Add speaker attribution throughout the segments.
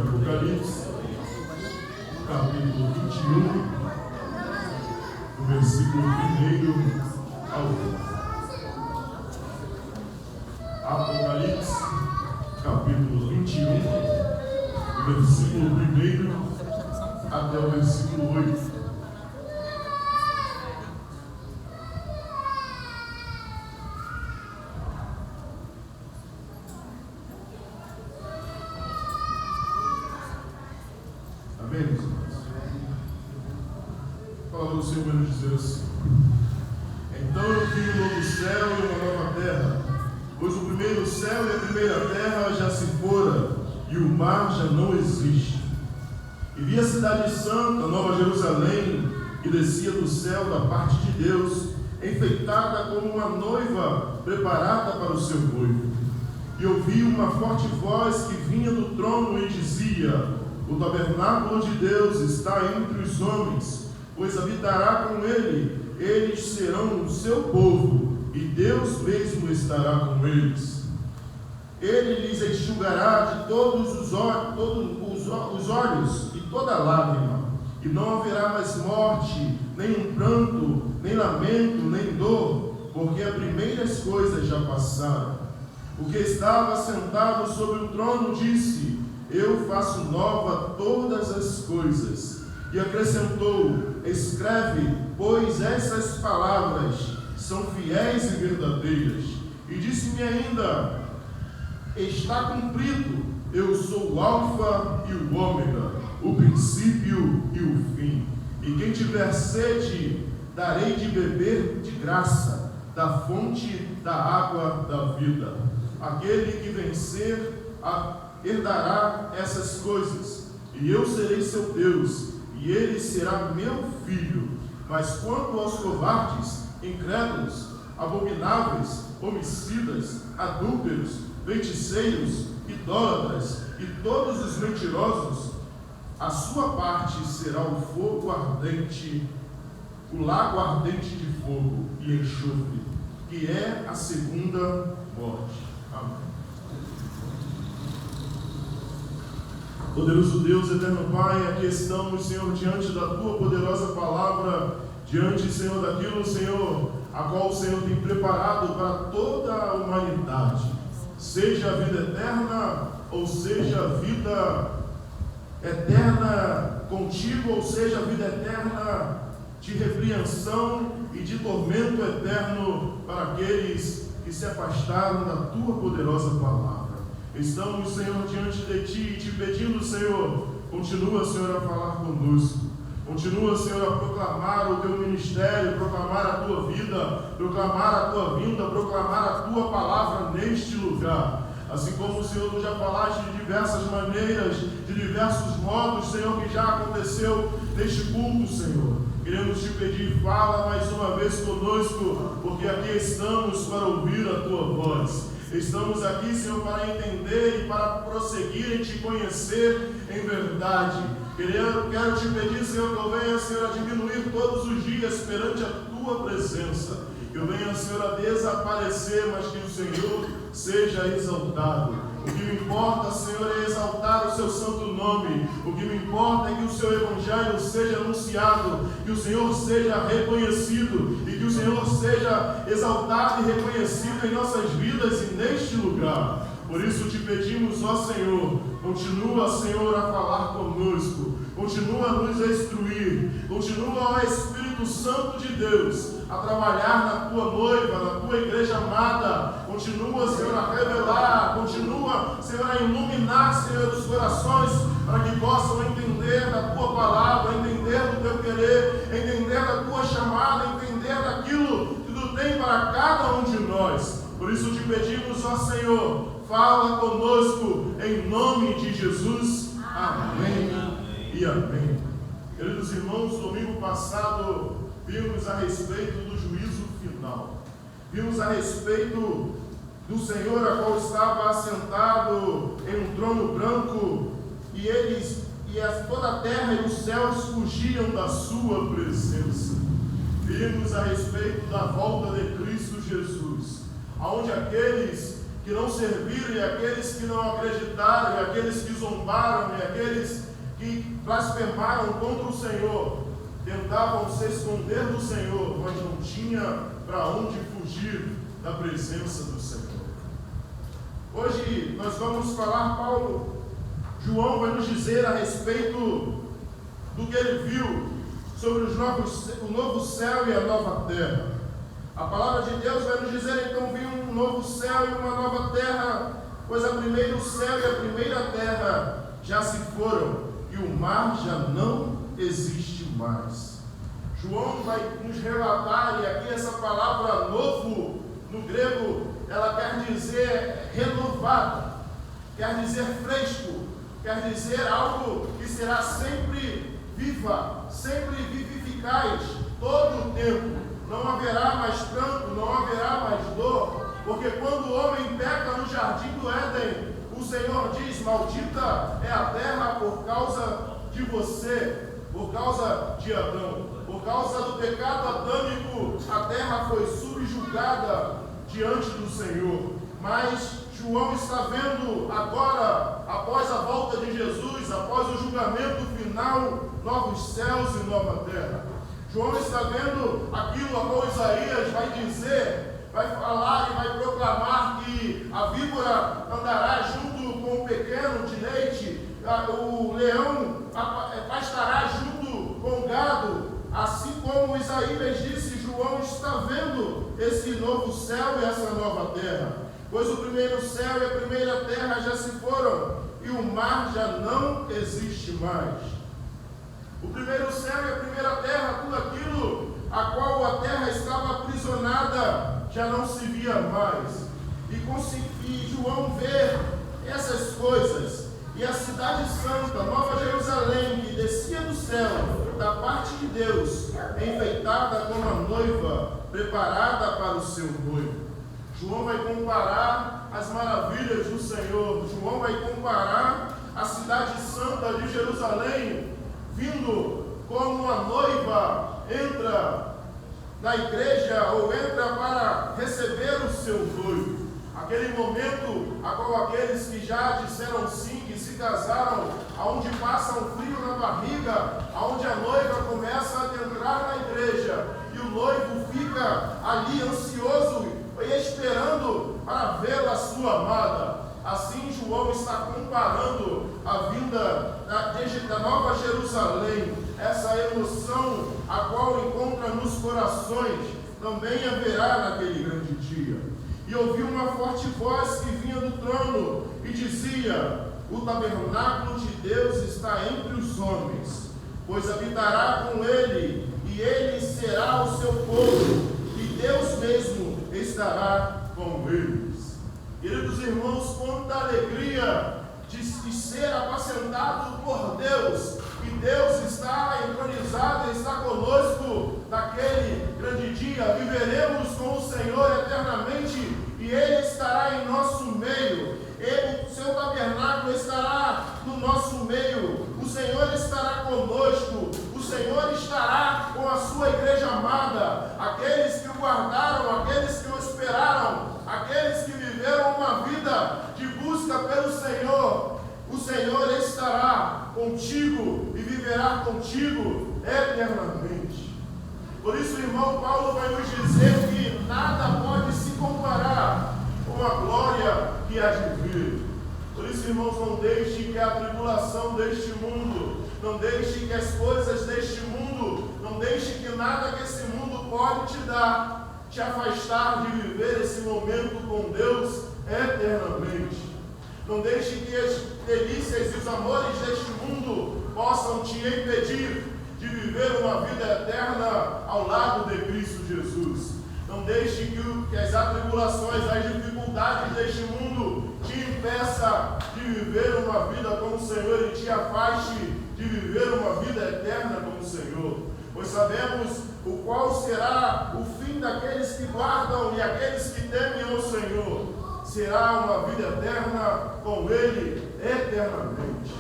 Speaker 1: de Apocalipse, capítulo 21, do versículo 1 ao 8. Apocalipse, capítulo 21, do versículo 1 até o versículo 8. Amém, meus irmãos? A palavra do Senhor vai nos dizer assim: então eu vi um novo céu e uma nova terra, pois o primeiro céu e a primeira terra já se foram, e o mar já não existe. E vi a cidade santa, Nova Jerusalém, que descia do céu da parte de Deus, enfeitada como uma noiva preparada para o seu noivo. E ouvi uma forte voz que vinha do trono e dizia: o tabernáculo de Deus está entre os homens, pois habitará com ele, eles serão o seu povo, e Deus mesmo estará com eles. Ele lhes enxugará de todos os olhos e toda lágrima, e não haverá mais morte, nem pranto, nem lamento, nem dor, porque as primeiras coisas já passaram. O que estava sentado sobre o trono disse: eu faço nova todas as coisas. E acrescentou: escreve, pois essas palavras são fiéis e verdadeiras. E disse-me ainda: está cumprido. Eu sou o Alfa e o Ômega, o princípio e o fim. E quem tiver sede, darei de beber de graça da fonte da água da vida. Aquele que vencer herdará essas coisas, e eu serei seu Deus, e ele será meu filho. Mas quanto aos covardes, incrédulos, abomináveis, homicidas, adúlteros, feiticeiros, idólatras e todos os mentirosos, a sua parte será o fogo ardente, o lago ardente de fogo e enxofre, que é a segunda morte. Amém. Poderoso Deus, eterno Pai, aqui estamos, Senhor, diante da Tua poderosa palavra, diante, Senhor, daquilo, Senhor, a qual o Senhor tem preparado para toda a humanidade, seja a vida eterna, ou seja a vida eterna contigo, ou seja a vida eterna de repreensão e de tormento eterno para aqueles que se afastaram da Tua poderosa palavra. Estamos, Senhor, diante de Ti e Te pedindo, Senhor, continua, Senhor, a falar conosco. Continua, Senhor, a proclamar o Teu ministério, proclamar a Tua vida, proclamar a Tua vinda, proclamar a Tua palavra neste lugar. Assim como o Senhor já falaste de diversas maneiras, de diversos modos, Senhor, que já aconteceu neste culto, Senhor. Queremos Te pedir, fala mais uma vez conosco, porque aqui estamos para ouvir a Tua voz. Estamos aqui, Senhor, para entender e para prosseguir em Te conhecer em verdade. Quero Te pedir, Senhor, que eu venha, Senhor, a diminuir todos os dias perante a Tua presença. Que eu venha, Senhor, a desaparecer, mas que o Senhor seja exaltado. O que me importa, Senhor, é exaltar o Seu santo nome. O que me importa é que o Seu evangelho seja anunciado, que o Senhor seja reconhecido e que o Senhor seja exaltado e reconhecido em nossas vidas e neste lugar. Por isso Te pedimos, ó Senhor, continua, Senhor, a falar conosco, continua a nos instruir, continua, ó Espírito Santo de Deus, a trabalhar na Tua noiva, na Tua igreja amada, continua, Senhor, a revelar, continua, Senhor, a iluminar, Senhor, os corações, para que possam entender da Tua palavra, entender do Teu querer, entender da Tua chamada, entender daquilo que Tu tem para cada um de nós. Por isso Te pedimos, ó Senhor, fala conosco em nome de Jesus. Amém. E amém. Queridos irmãos, domingo passado vimos a respeito do juízo final. Vimos a respeito do Senhor, a qual estava assentado em um trono branco, e toda a terra e os céus fugiam da sua presença. Vimos a respeito da volta de Cristo Jesus, onde aqueles que não serviram, e aqueles que não acreditaram, e aqueles que zombaram, e aqueles que blasfemaram contra o Senhor, tentavam se esconder do Senhor, mas não tinha para onde fugir da presença do Senhor. Hoje nós vamos falar, João vai nos dizer a respeito do que ele viu sobre o novo céu e a nova terra. A palavra de Deus vai nos dizer, então, viu um novo céu e uma nova terra, pois o primeiro céu e a primeira terra já se foram, e o mar já não existe mais. João vai nos relatar, e aqui essa palavra novo, no grego, ela quer dizer renovado, quer dizer fresco, quer dizer algo que será sempre viva, sempre vivificaz, todo o tempo. Não haverá mais pranto, não haverá mais dor, porque quando o homem peca no jardim do Éden, o Senhor diz: maldita é a terra por causa de você, por causa de Adão. Por causa do pecado adâmico, a terra foi subjugada diante do Senhor. Mas João está vendo agora, após a volta de Jesus, após o julgamento final, novos céus e nova terra. João está vendo aquilo a qual Isaías vai dizer, vai falar e vai proclamar que a víbora andará junto com o pequeno de leite, o leão pastará junto com o gado. Assim como Isaías disse, João está vendo esse novo céu e essa nova terra. Pois o primeiro céu e a primeira terra já se foram, e o mar já não existe mais. O primeiro céu e a primeira terra, tudo aquilo a qual a terra estava aprisionada, já não se via mais. E João vê essas coisas, e a cidade santa, Nova Jerusalém, que descia do céu, da parte de Deus, enfeitada como a noiva, preparada para o seu noivo. João vai comparar as maravilhas do Senhor. João vai comparar a cidade santa de Jerusalém, vindo como uma noiva entra na igreja, ou entra para receber o seu noivo. Aquele momento a qual aqueles que já disseram sim, que se casaram, aonde passa um frio na barriga, aonde a noiva começa a adentrar na igreja, e o noivo fica ali ansioso e esperando para vê-la, sua amada. Assim João está comparando a vinda da Nova Jerusalém, essa emoção a qual encontra nos corações, também haverá naquele grande dia. E ouvi uma forte voz que vinha do trono e dizia: o tabernáculo de Deus está entre os homens, pois habitará com ele, e ele será o seu povo, e Deus mesmo estará com eles. Queridos irmãos, quanta alegria de ser apacentado por Deus, e Deus está entronizado, está conosco naquele grande dia. Viveremos com o Senhor eternamente, e Ele estará em nosso meio. O seu tabernáculo estará no nosso meio. O Senhor estará conosco. O Senhor estará com a sua igreja amada, aqueles que o guardaram, aqueles que o esperaram, aqueles que viveram uma vida de busca pelo Senhor. O Senhor estará contigo e viverá contigo eternamente. Por isso, irmão, Paulo vai nos dizer que nada pode se comparar com a glória que há de vir. Por isso, irmãos, não deixe que a tribulação deste mundo, não deixe que as coisas deste mundo, não deixe que nada que esse mundo pode te dar, te afastar de viver esse momento com Deus eternamente. Não deixe que as delícias e os amores deste mundo possam te impedir de viver uma vida eterna ao lado de Cristo Jesus. Não deixe que as atribulações, as dificuldades deste mundo te impeça de viver uma vida com o Senhor e te afaste de viver uma vida eterna com o Senhor. Pois sabemos o qual será o fim daqueles que guardam e aqueles que temem ao Senhor. Será uma vida eterna com Ele eternamente.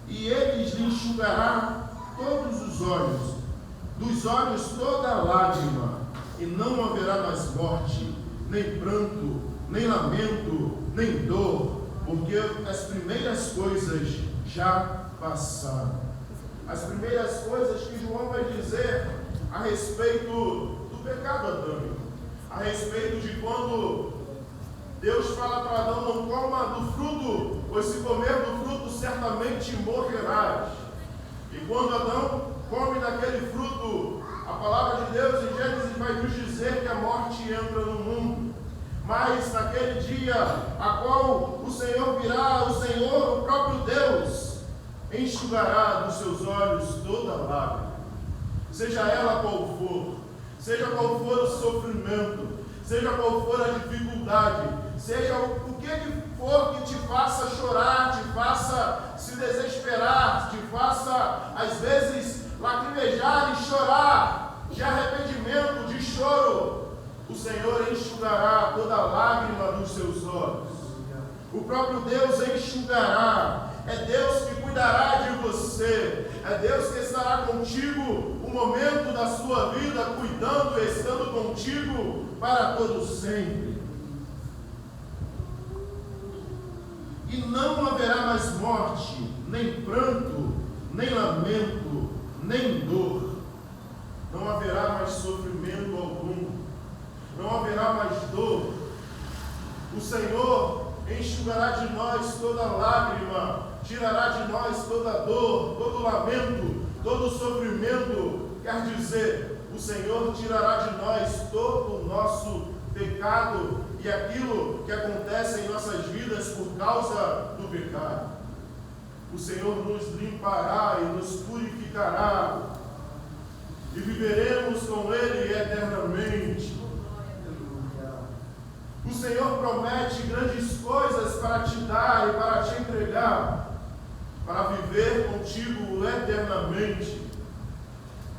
Speaker 1: E Ele lhe enxugará todos os olhos, dos olhos toda lágrima, e não haverá mais morte, nem pranto, nem lamento, nem dor, porque as primeiras coisas já passaram. As primeiras coisas que João vai dizer a respeito do pecado adâmico, a respeito de quando Deus fala para Adão: não coma do fruto, pois se comer do fruto certamente morrerás. E quando Adão come daquele fruto, a palavra de Deus em Gênesis vai nos dizer que a morte entra no mundo. Mas naquele dia, a qual o Senhor virá, o Senhor, o próprio Deus, enxugará dos seus olhos toda lágrima, seja ela qual for, seja qual for o sofrimento, seja qual for a dificuldade, seja o que for que te faça chorar, te faça se desesperar, te faça às vezes lacrimejar e chorar de arrependimento, de choro. O Senhor enxugará toda lágrima dos seus olhos. O próprio Deus enxugará. É Deus que cuidará de você. É Deus que estará contigo o momento da sua vida, cuidando e estando contigo para todo sempre. E não haverá mais morte, nem pranto, nem lamento, nem dor. Não haverá mais sofrimento algum. Não haverá mais dor. O Senhor enxugará de nós toda lágrima, tirará de nós toda dor, todo lamento, todo sofrimento. Quer dizer, o Senhor tirará de nós todo o nosso pecado e aquilo que acontece em nossas vidas por causa do pecado. O Senhor nos limpará e nos purificará e viveremos com Ele eternamente. O Senhor promete grandes coisas para te dar e para te entregar, para viver contigo eternamente.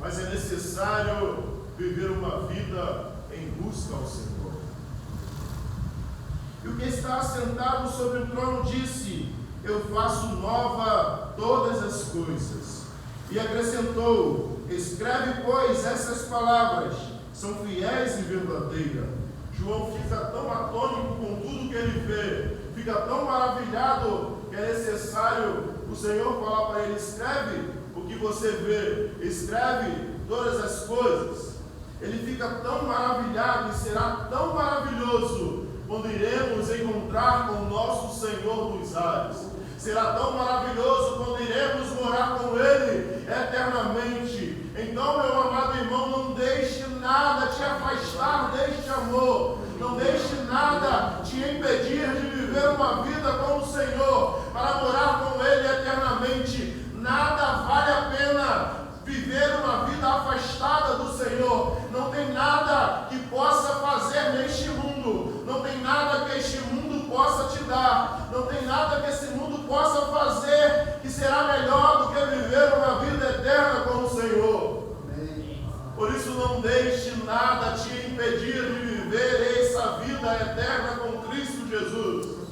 Speaker 1: Mas é necessário viver uma vida em busca ao Senhor. E o que está assentado sobre o trono disse: eu faço nova todas as coisas. E acrescentou: escreve, pois, essas palavras, são fiéis e verdadeiras. João fica tão atônito com tudo que ele vê, fica tão maravilhado, que é necessário o Senhor falar para ele: escreve o que você vê, escreve todas as coisas. Ele fica tão maravilhado e será tão maravilhoso quando iremos encontrar com o nosso Senhor nos ares. Será tão maravilhoso quando iremos morar com Ele eternamente. Então, meu amado irmão, não deixe nada te afastar deste amor. Não deixe nada te impedir de viver uma vida com o Senhor, para morar com Ele eternamente. Nada vale a pena viver uma vida afastada do Senhor. Não tem nada que possa fazer neste mundo. Não tem nada que este mundo possa te dar. Não tem nada que esse mundo possa fazer que será melhor do que viver uma vida eterna com o Senhor. Por isso, não deixe nada te impedir de viver essa vida eterna com Cristo Jesus.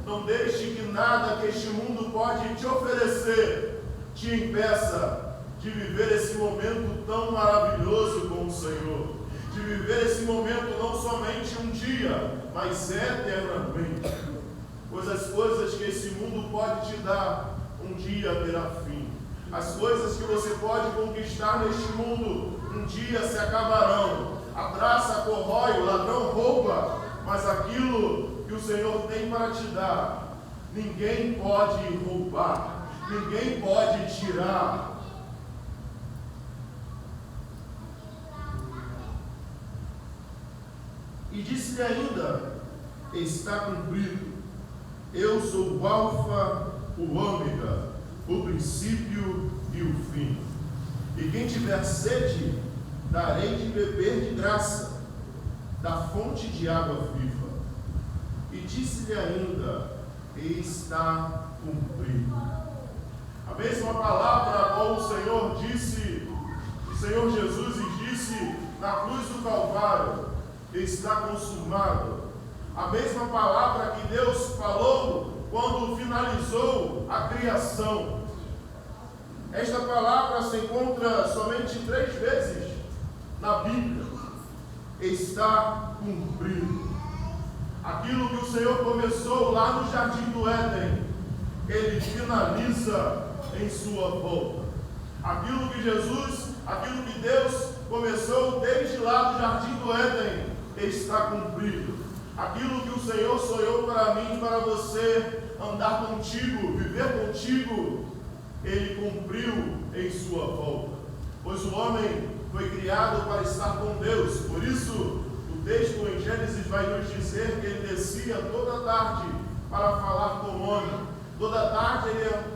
Speaker 1: Não deixe que nada que este mundo pode te oferecer te impeça de viver esse momento tão maravilhoso com o Senhor. De viver esse momento não somente um dia, mas eternamente. Pois as coisas que esse mundo pode te dar, um dia terá fim. As coisas que você pode conquistar neste mundo, um dia se acabarão. A traça corrói, o ladrão rouba, mas aquilo que o Senhor tem para te dar, ninguém pode roubar, ninguém pode tirar. E disse-lhe ainda: está cumprido. Eu sou o Alfa, o Ômega, o princípio e o fim. E quem tiver sede, darei de beber de graça, da fonte de água viva. E disse-lhe ainda: está cumprido. A mesma palavra a qual o Senhor disse, o Senhor Jesus disse na cruz do Calvário: está consumado. A mesma palavra que Deus falou quando finalizou a criação. Esta palavra se encontra somente 3 vezes na Bíblia. está cumprido. Aquilo que o Senhor começou lá no Jardim do Éden, Ele finaliza em sua volta. Aquilo que Deus começou desde lá do Jardim do Éden, está cumprido. Aquilo que o Senhor sonhou para mim e para você, andar contigo, viver contigo, Ele cumpriu em sua volta. Pois o homem foi criado para estar com Deus. Por isso, o texto em Gênesis vai nos dizer que ele descia toda tarde para falar com o homem. Toda tarde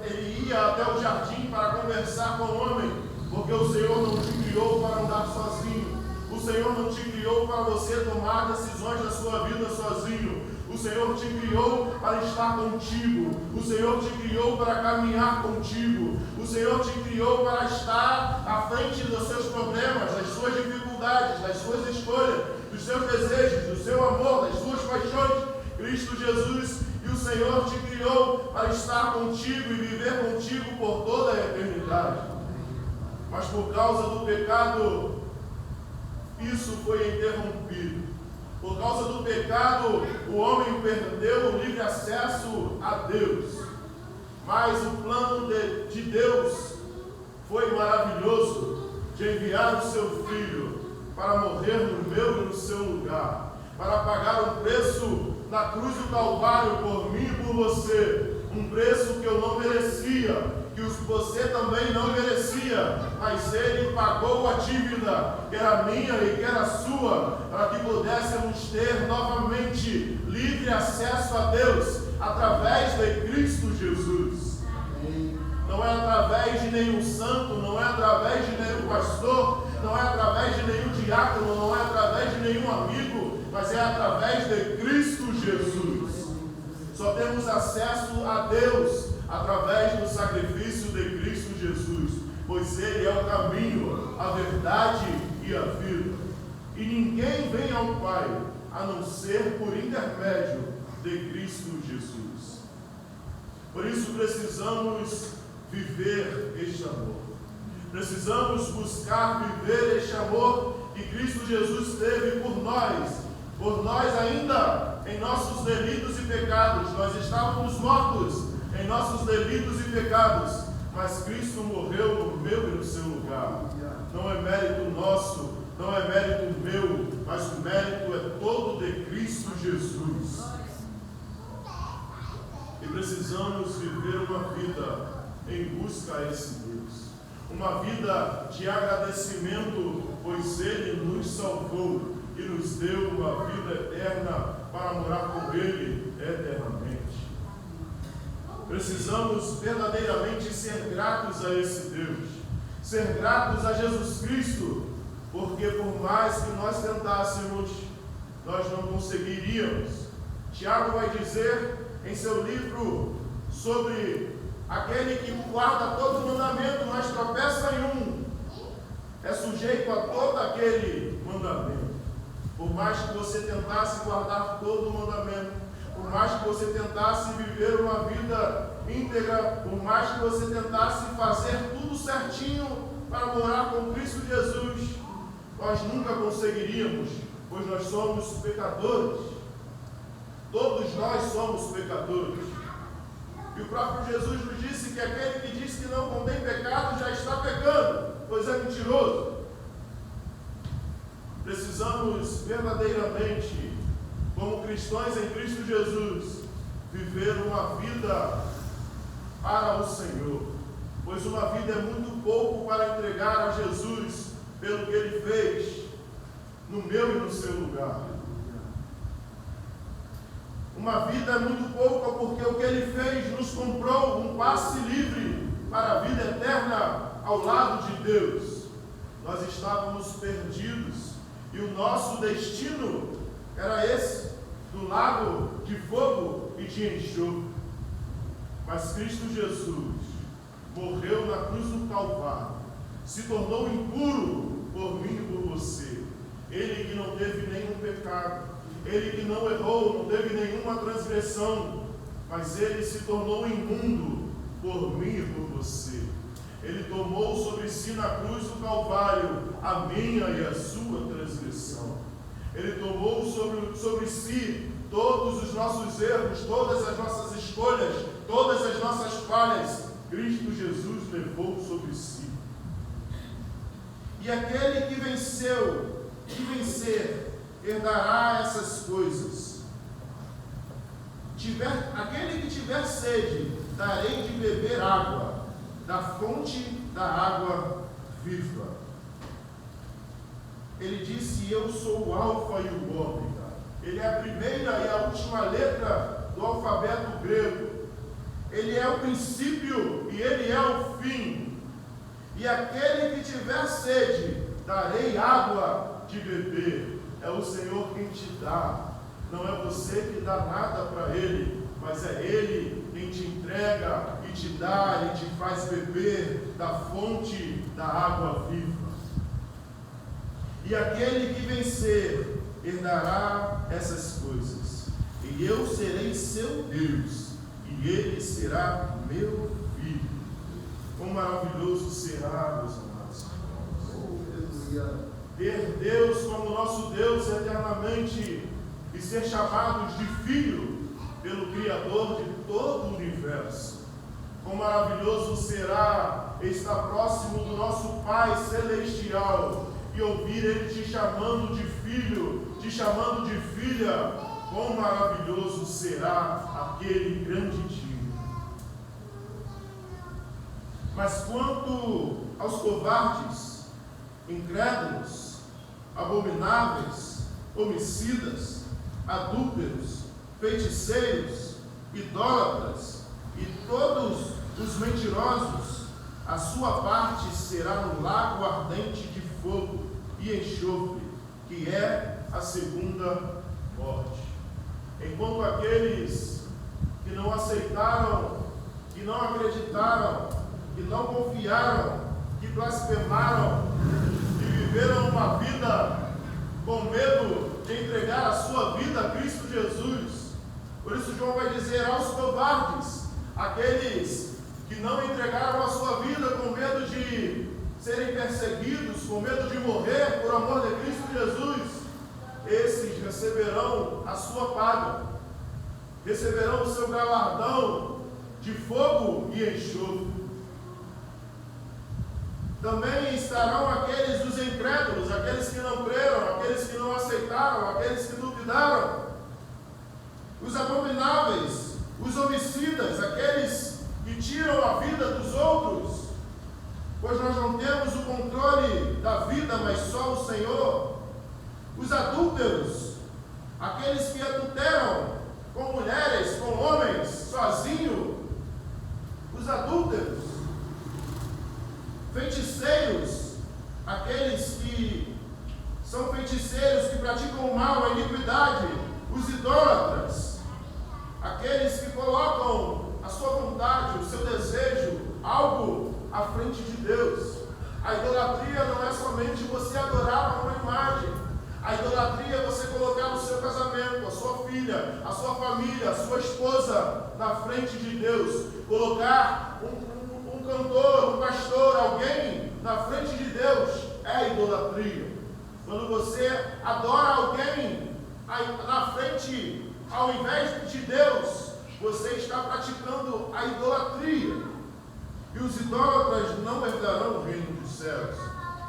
Speaker 1: ele ia até o jardim para conversar com o homem, porque o Senhor não te criou para andar sozinho. O Senhor não te criou para você tomar decisões da sua vida sozinho. O Senhor te criou para estar contigo. O Senhor te criou para caminhar contigo. O Senhor te criou para estar à frente dos seus problemas, das suas dificuldades, das suas escolhas, dos seus desejos, do seu amor, das suas paixões. Cristo Jesus e o Senhor te criou para estar contigo e viver contigo por toda a eternidade. Mas por causa do pecado, isso foi interrompido. Por causa do pecado, o homem perdeu o livre acesso a Deus. Mas o plano de Deus foi maravilhoso, de enviar o seu Filho para morrer no meu e no seu lugar, para pagar um preço na cruz do Calvário por mim e por você, um preço que eu não merecia, que você também não merecia, mas Ele pagou a dívida, que era minha e que era sua, para que pudéssemos ter novamente livre acesso a Deus, através de Cristo Jesus. Não é através de nenhum santo, não é através de nenhum pastor, não é através de nenhum diácono, não é através de nenhum amigo, mas é através de Cristo Jesus. Só temos acesso a Deus através do sacrifício de Cristo Jesus, pois Ele é o caminho, a verdade e a vida. E ninguém vem ao Pai a não ser por intermédio de Cristo Jesus. Por isso precisamos viver este amor. Precisamos buscar viver este amor que Cristo Jesus teve por nós ainda em nossos delitos e pecados. Nós estávamos mortos em nossos delitos e pecados, mas Cristo morreu no meu e no seu lugar. Não é mérito nosso, não é mérito meu, mas o mérito é todo de Cristo Jesus. E precisamos viver uma vida em busca a esse Deus, uma vida de agradecimento, pois Ele nos salvou e nos deu uma vida eterna para morar com Ele eternamente. Precisamos verdadeiramente ser gratos a esse Deus, ser gratos a Jesus Cristo, porque por mais que nós tentássemos, nós não conseguiríamos. Tiago vai dizer em seu livro sobre aquele que guarda todo o mandamento, mas tropeça em um, é sujeito a todo aquele mandamento. Por mais que você tentasse guardar todo o mandamento, por mais que você tentasse viver uma vida íntegra, por mais que você tentasse fazer tudo certinho para morar com Cristo Jesus, nós nunca conseguiríamos, pois nós somos pecadores. Todos nós somos pecadores. E o próprio Jesus nos disse que aquele que diz que não contém pecado já está pecando, pois é mentiroso. Precisamos verdadeiramente, como cristãos em Cristo Jesus, viver uma vida para o Senhor, pois uma vida é muito pouco para entregar a Jesus pelo que Ele fez no meu e no seu lugar. Uma vida é muito pouca porque o que Ele fez nos comprou um passe livre para a vida eterna ao lado de Deus. Nós estávamos perdidos e o nosso destino era esse, do lago de fogo e de enxofre. Mas Cristo Jesus morreu na cruz do Calvário, se tornou impuro por mim e por você. Ele que não teve nenhum pecado, Ele que não errou, não teve nenhuma transgressão, mas Ele se tornou imundo por mim e por você. Ele tomou sobre si na cruz do Calvário a minha e a sua transgressão. Ele tomou sobre si todos os nossos erros, todas as nossas escolhas, todas as nossas falhas. Cristo Jesus levou sobre si. E aquele que vencer, herdará essas coisas. Aquele que tiver sede, darei de beber água, da fonte da água viva. Ele disse: eu sou o alfa e o ômega. Ele é a primeira e a última letra do alfabeto grego. Ele é o princípio e ele é o fim. E aquele que tiver sede, darei água de beber. É o Senhor quem te dá. Não é você que dá nada para Ele, mas é Ele quem te entrega e te dá e te faz beber da fonte da água viva. E aquele que vencer, herdará essas coisas. E eu serei seu Deus, e ele será meu filho. Quão maravilhoso será, meus amados irmãos, ter Deus como nosso Deus eternamente e ser chamados de filho pelo Criador de todo o universo. Quão maravilhoso será estar próximo do nosso Pai Celestial e ouvir Ele te chamando de filho, te chamando de filha. Quão maravilhoso será aquele grande dia. Mas quanto aos covardes, incrédulos, abomináveis, homicidas, adúlteros, feiticeiros, idólatras e todos os mentirosos, a sua parte será no lago ardente de fogo e enxofre, que é a segunda morte. Enquanto aqueles que não aceitaram, que não acreditaram, que não confiaram, que blasfemaram, que viveram uma vida com medo de entregar a sua vida a Cristo Jesus. Por isso João vai dizer aos covardes, aqueles que não entregaram a sua vida com medo de serem perseguidos, com medo de morrer por amor de Cristo Jesus, esses receberão a sua paga, receberão o seu galardão de fogo e enxofre. Também estarão aqueles dos incrédulos, aqueles que não creram, aqueles que não aceitaram, aqueles que duvidaram, os abomináveis, os homicidas, aqueles que tiram a vida dos outros, pois nós não temos o controle da vida, mas só o Senhor. Os adúlteros, aqueles que adulteram com mulheres, com homens, sozinho, os adúlteros, feiticeiros, aqueles que são feiticeiros, que praticam o mal, a iniquidade, os idólatras, aqueles que colocam a sua vontade, o seu desejo, algo à frente de Deus. A idolatria não é somente você adorar uma imagem. A idolatria é você colocar no seu casamento a sua filha, a sua família, a sua esposa na frente de Deus. Colocar um cantor, um pastor, alguém na frente de Deus é idolatria. Quando você adora alguém na frente, ao invés de Deus, você está praticando a idolatria. E os idólatras não herdarão o reino dos céus.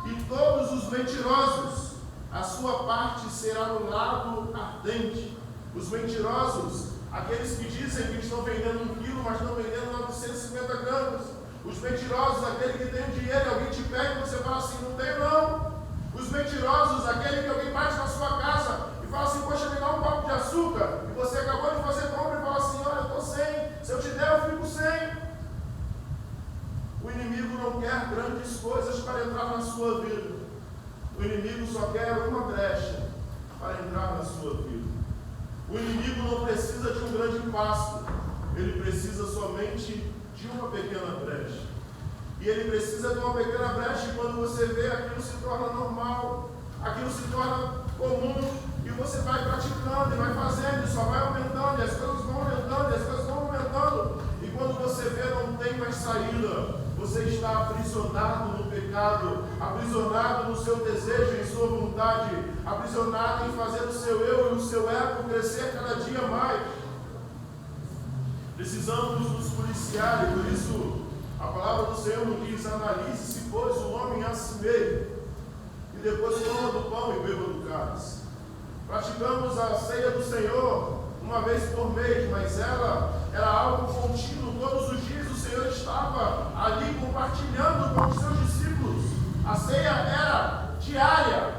Speaker 1: E todos os mentirosos, a sua parte será no lago ardente. Os mentirosos, aqueles que dizem que estão vendendo 1 quilo, mas estão vendendo 950 gramas. Os mentirosos, aquele que tem o dinheiro, alguém te pede e você fala assim, não tenho não. Os mentirosos, aquele que alguém bate na sua casa e fala assim, poxa, me dá um copo de açúcar, e você acabou de fazer compra e fala assim, olha, eu estou sem, se eu te der eu fico sem. O inimigo não quer grandes coisas para entrar na sua vida. O inimigo só quer uma brecha para entrar na sua vida. O inimigo não precisa de um grande passo, ele precisa somente de uma pequena brecha. E ele precisa de uma pequena brecha, e quando você vê, aquilo se torna normal, aquilo se torna comum, e você vai praticando, e vai fazendo, e só vai aumentando, e as coisas vão aumentando, e as coisas vão aumentando, e quando você vê, não tem mais saída, você está aprisionado no pecado. pecado, aprisionado no seu desejo, em sua vontade, aprisionado em fazer o seu eu e o seu ego crescer cada dia mais. Precisamos nos policiar, e por isso a palavra do Senhor nos diz: analise-se, pois, o homem a si mesmo, e depois coma do pão e beba do cálice. Praticamos a ceia do Senhor uma vez por mês, mas ela era algo contínuo. Todos os dias o Senhor estava ali compartilhando com os seus discípulos. A ceia era diária,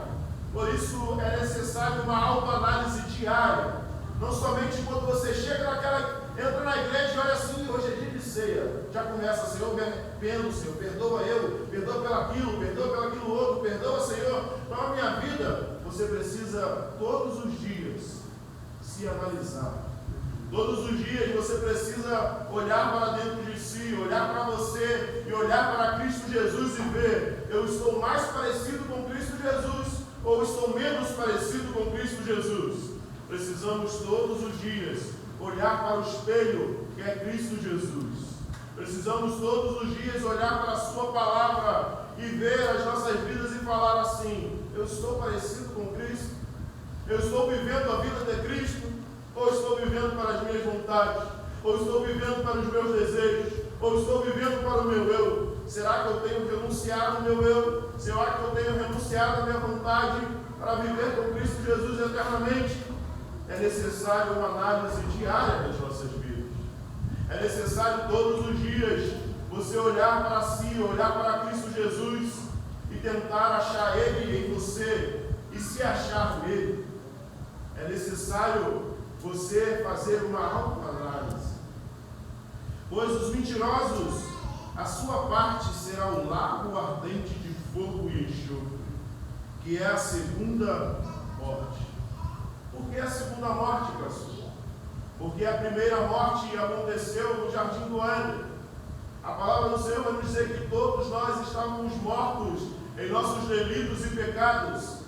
Speaker 1: por isso é necessário uma autoanálise diária. Não somente quando você entra na igreja e olha assim: hoje é dia de ceia, já começa: Senhor, Senhor, perdoa eu, perdoa pelo aquilo outro, perdoa, Senhor, para a minha vida. Você precisa todos os dias se analisar. Todos os dias você precisa olhar para dentro de si, olhar para você e olhar para Cristo Jesus e ver: eu estou mais parecido com Cristo Jesus ou estou menos parecido com Cristo Jesus? Precisamos todos os dias olhar para o espelho que é Cristo Jesus. Precisamos todos os dias olhar para a sua palavra e ver as nossas vidas e falar assim: eu estou parecido com Cristo? Eu estou vivendo a vida de Cristo? Ou estou vivendo para as minhas vontades? Ou estou vivendo para os meus desejos? Ou estou vivendo para o meu eu? Será que eu tenho renunciado ao meu eu? Será que eu tenho renunciado à minha vontade para viver com Cristo Jesus eternamente? É necessário uma análise diária das nossas vidas. É necessário todos os dias você olhar para si, olhar para Cristo Jesus e tentar achar Ele em você e se achar nele. É necessário você fazer uma autoanálise. Pois os mentirosos, a sua parte será o lago ardente de fogo e enxofre, que é a segunda morte. Por que a segunda morte, pastor? Porque a primeira morte aconteceu no jardim do Éden. A palavra do Senhor vai nos dizer que todos nós estávamos mortos em nossos delitos e pecados.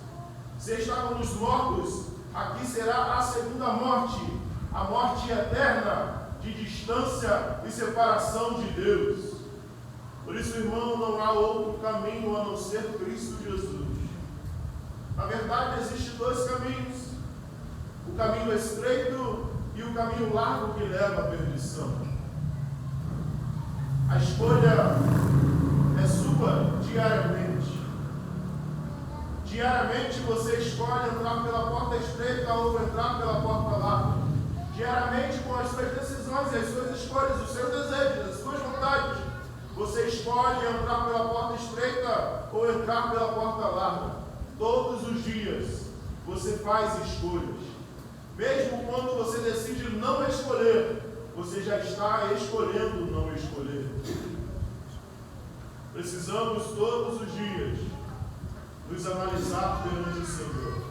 Speaker 1: Se estávamos mortos, aqui será a segunda morte, a morte eterna de distância e separação de Deus. Por isso, irmão, não há outro caminho a não ser Cristo Jesus. Na verdade, existem dois caminhos: o caminho estreito e o caminho largo que leva à perdição. A escolha é sua diariamente. Diariamente você escolhe entrar pela porta estreita ou entrar pela porta larga. Diariamente, com as suas decisões, as suas escolhas, os seus desejos, as suas vontades, você escolhe entrar pela porta estreita ou entrar pela porta larga. Todos os dias você faz escolhas. Mesmo quando você decide não escolher, você já está escolhendo não escolher. Precisamos todos os dias nos analisar perante o Senhor.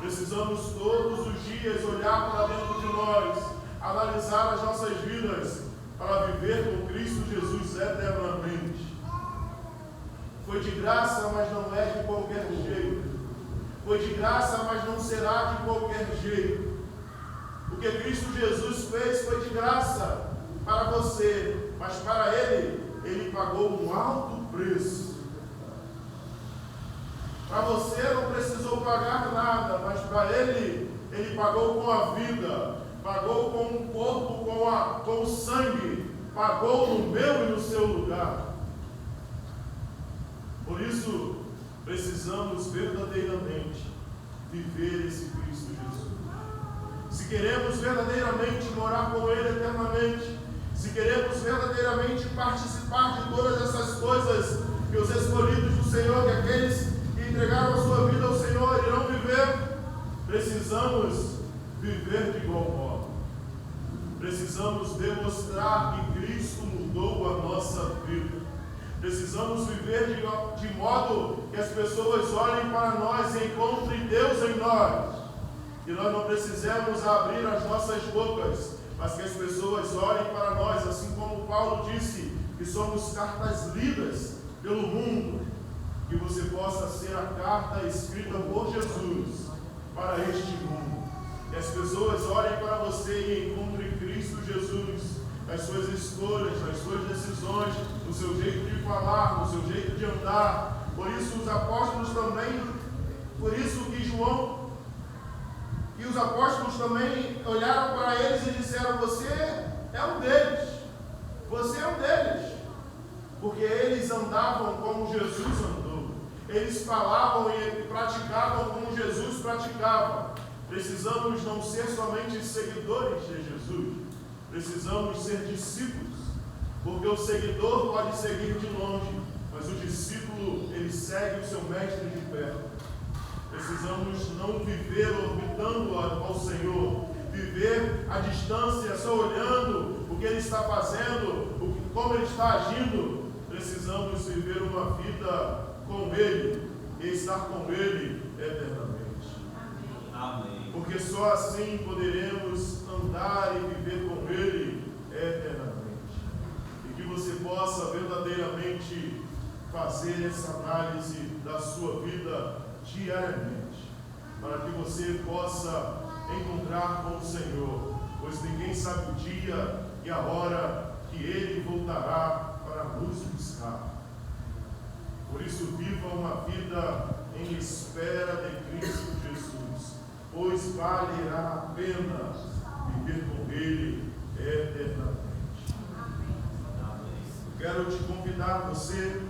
Speaker 1: Precisamos todos os dias olhar para dentro de nós, analisar as nossas vidas para viver com Cristo Jesus eternamente. Foi de graça, mas não é de qualquer jeito. Foi de graça, mas não será de qualquer jeito. O que Cristo Jesus fez foi de graça para você, mas para Ele pagou um alto preço. Para você não precisou pagar nada, mas para Ele pagou com a vida, pagou com o corpo, com o sangue, pagou no meu e no seu lugar. Por isso, precisamos verdadeiramente viver esse Cristo Jesus. Se queremos verdadeiramente morar com Ele eternamente, se queremos verdadeiramente participar de todas essas coisas que os escolhidos do Senhor, que aqueles que entregaram a sua vida ao Senhor irão viver, precisamos viver de igual modo. Precisamos demonstrar que Cristo mudou a nossa vida. Precisamos viver de modo que as pessoas olhem para nós e encontrem Deus em nós. Que nós não precisamos abrir as nossas bocas, mas que as pessoas olhem para nós, assim como Paulo disse, que somos cartas lidas pelo mundo. Que você possa ser a carta escrita por Jesus para este mundo. Que as pessoas olhem para você e encontrem Cristo Jesus. nas suas escolhas, nas suas decisões, no seu jeito de falar, no seu jeito de andar. Por isso os apóstolos também, por isso que João e os apóstolos também olharam para eles e disseram: você é um deles, você é um deles, porque eles andavam como Jesus andou, eles falavam e praticavam como Jesus praticava. Precisamos não ser somente seguidores de Jesus, precisamos ser discípulos, porque o seguidor pode seguir de longe, mas o discípulo, ele segue o seu mestre de perto. Precisamos não viver orbitando ao Senhor, viver à distância, só olhando o que Ele está fazendo, como Ele está agindo. Precisamos viver uma vida com Ele e estar com Ele eternamente. Amém. Porque só assim poderemos andar e viver com Ele eternamente. E que você possa verdadeiramente fazer essa análise da sua vida diariamente, para que você possa encontrar com o Senhor, pois ninguém sabe o dia e a hora que Ele voltará para nos buscar. Por isso, viva uma vida em espera de Cristo Jesus, pois valerá a pena viver com Ele eternamente. Quero te convidar, você